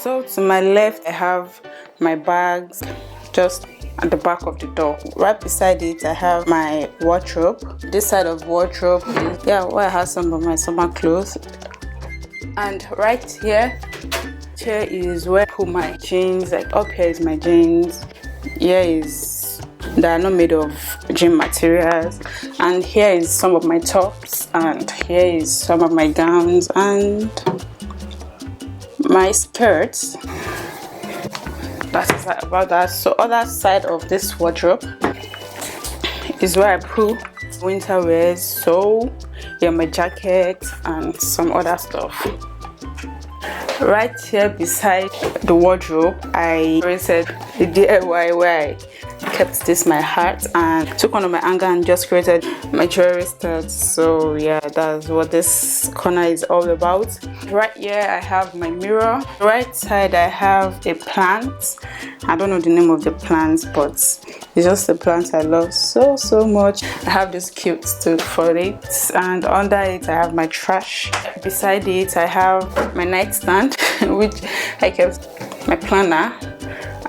So to my left I have my bags just at the back of the door. Right beside it I have my wardrobe. This side of wardrobe is where I have some of my summer clothes. And right here is where I put my jeans. Like up here is my jeans. They are not made of gym materials. And here is some of my tops, and here is some of my gowns and my skirts. That is about that. So other side of this wardrobe is where I put winter wears. So my jacket and some other stuff. Right here beside the wardrobe, I created the DIY where I kept this my hat and took one of my hanger and just created my jewelry studs. So yeah, that's what this corner is all about. Right here I have my mirror. Right side I have a plant. I don't know the name of the plant, but it's just a plant I love so much. I have this cute stool for it, and under it I have my trash. Beside it I have my nightstand which I kept my planner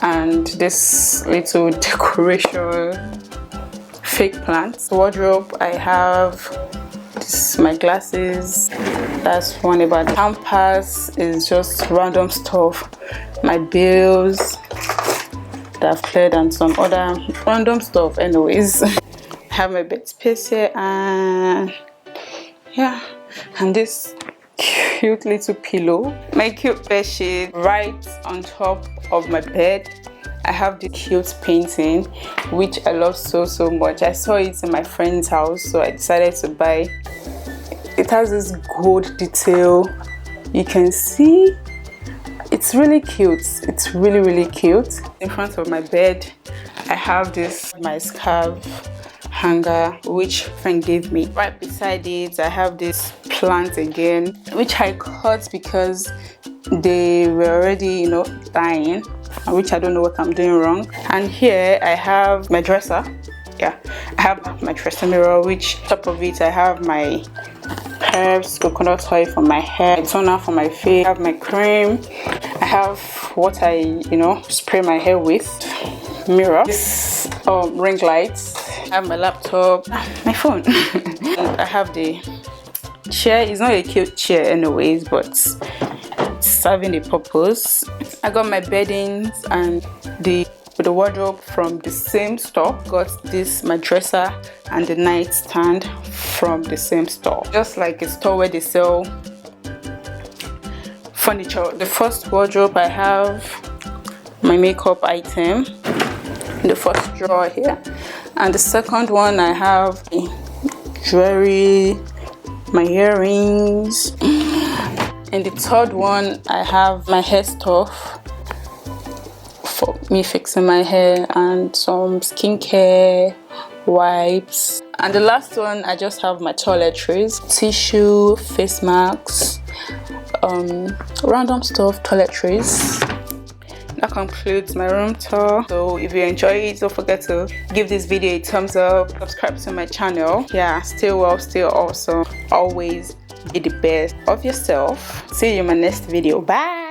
and this little decoration fake plants. Wardrobe I have this, my glasses, that's one about. Pampers is just random stuff, my bills that I've cleared and some other random stuff. Anyways, I have my bed space here, and yeah, and this cute little pillow, my cute bed sheet. Right on top of my bed I have the cute painting which I love so much. I saw it in my friend's house, so I decided to buy. It has this gold detail, you can see. It's really cute. It's really cute. In front of my bed I have this, my scarf hanger which friend gave me. Right beside it I have this plant again which I cut because they were already dying, which I don't know what I'm doing wrong. And here I have my dresser. I have my dresser mirror, which top of it I have my herbs, coconut oil for my hair, toner for my face, I have my cream, I have what I spray my hair with, mirror, this ring lights, I have my laptop, my phone. And I have the chair. It's not a cute chair anyways, but it's serving a purpose. I got my beddings and the wardrobe from the same store. Got this, my dresser and the nightstand from the same store, just like a store where they sell furniture. The first wardrobe I have my makeup item in the first drawer here, and the second one I have jewelry, my earrings, and the third one I have my hair stuff for me fixing my hair and some skincare, wipes, and the last one I just have my toiletries, tissue, face masks, random stuff, toiletries. That concludes my room tour. So if you enjoy it, don't forget to give this video a thumbs up, subscribe to my channel. Stay well, stay awesome, always be the best of yourself. See you in my next video. Bye.